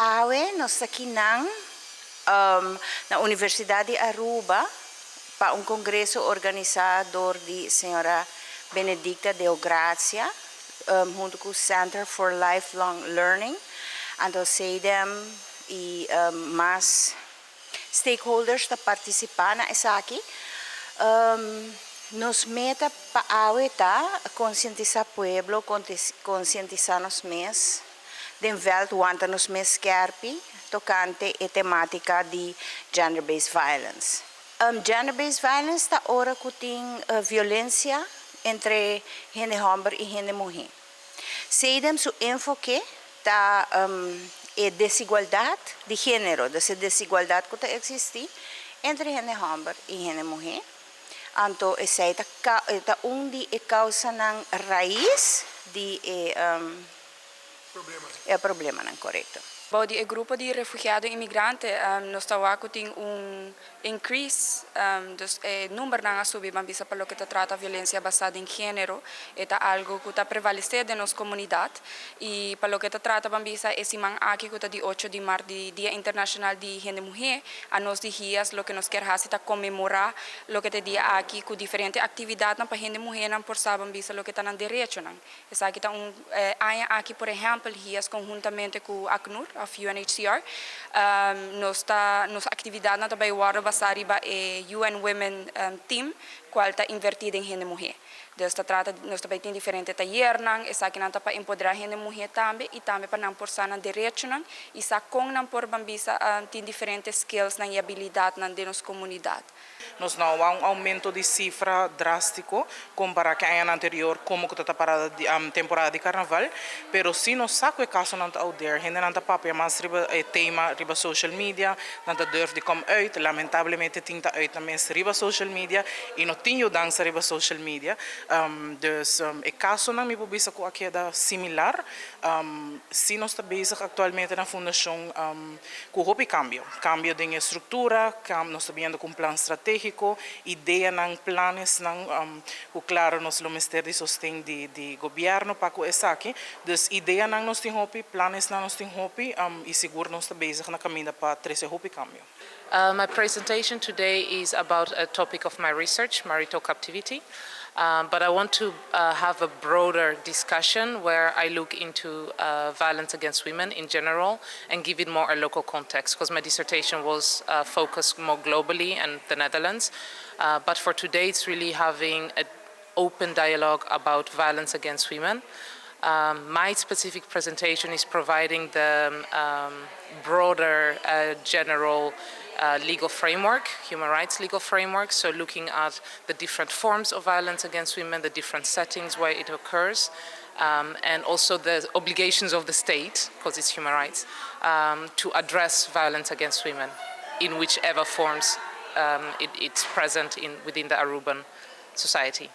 paawe nós aqui na Universidad di Aruba para congreso organizador de senhora Benedicta Deogratia junto com o Centro for Lifelong Learning. Então, e mais stakeholders que participam nessa aqui. Nos meta para conscientizar o pueblo, conscientizar os mes, den veld wanta nos mes scherpi, tocante a temática de gender-based violence. Gender-based violence está ora que tem violência entre gente homem e gente mulher. Seidem su enfoque da desigualdade de gênero, dessa desigualdade que existe entre gente homem e gente mulher. Então, essa é a causa na raiz de problema, não correto. Bom, o grupo de refugiados e imigrantes nós estamos tem increase dos número na subir bambisa para o que trata violência baseada em gênero é algo que está prevalecendo na nossa comunidade e para o que trata bambisa esse man aqui que está de 8 de março Dia Internacional de Hende Muhe a nós dias o que nós quer fazer é comemorar o que está dia aqui com diferentes atividades para Hende Muhe não por saber bambisa o que está na direito não essa aqui está aqui por exemplo dias conjuntamente com a ACNUR of UNHCR. Nossa atividade também é riba UN Women Team, qual está invertida em gente mulher. Nós também temos diferentes talleres, essa aqui não para empoderar gente mulher também e também para não forçar na direito e essa com não por bambisa tem diferentes skills e habilidades na nossa comunidade. Nós não há aumento de cifra drástico comparado com o ano anterior, como que está parada a temporada de carnaval, pero se nós saco o caso não está out there, a gente não está papel mais riba tema riba social media, não está durf de como uit, lamentavelmente tinta uit na mens riba social media e não tinha dança riba social media, dus o caso não me publica com aqui é similar, se nós está bezig atualmente na Fundacion com o cambio de estrutura, nós está vendo com plano estratégico, ideia ng planes ng claro nos Ministério de Sostén de governo para com essa aqui, dus ideia ng nos tem hopi, planes ng nos tem hopi e seguro nos está bezig na caminho para trazer hopi cambio. My presentation today is about a topic of my research, marital captivity. But I want to have a broader discussion where I look into violence against women in general and give it more a local context because my dissertation was focused more globally and the Netherlands. But for today it's really having an open dialogue about violence against women. My specific presentation is providing the broader general legal framework, human rights legal framework, so looking at the different forms of violence against women, the different settings where it occurs, and also the obligations of the state, because it's human rights, to address violence against women in whichever forms it's present within the Aruban society.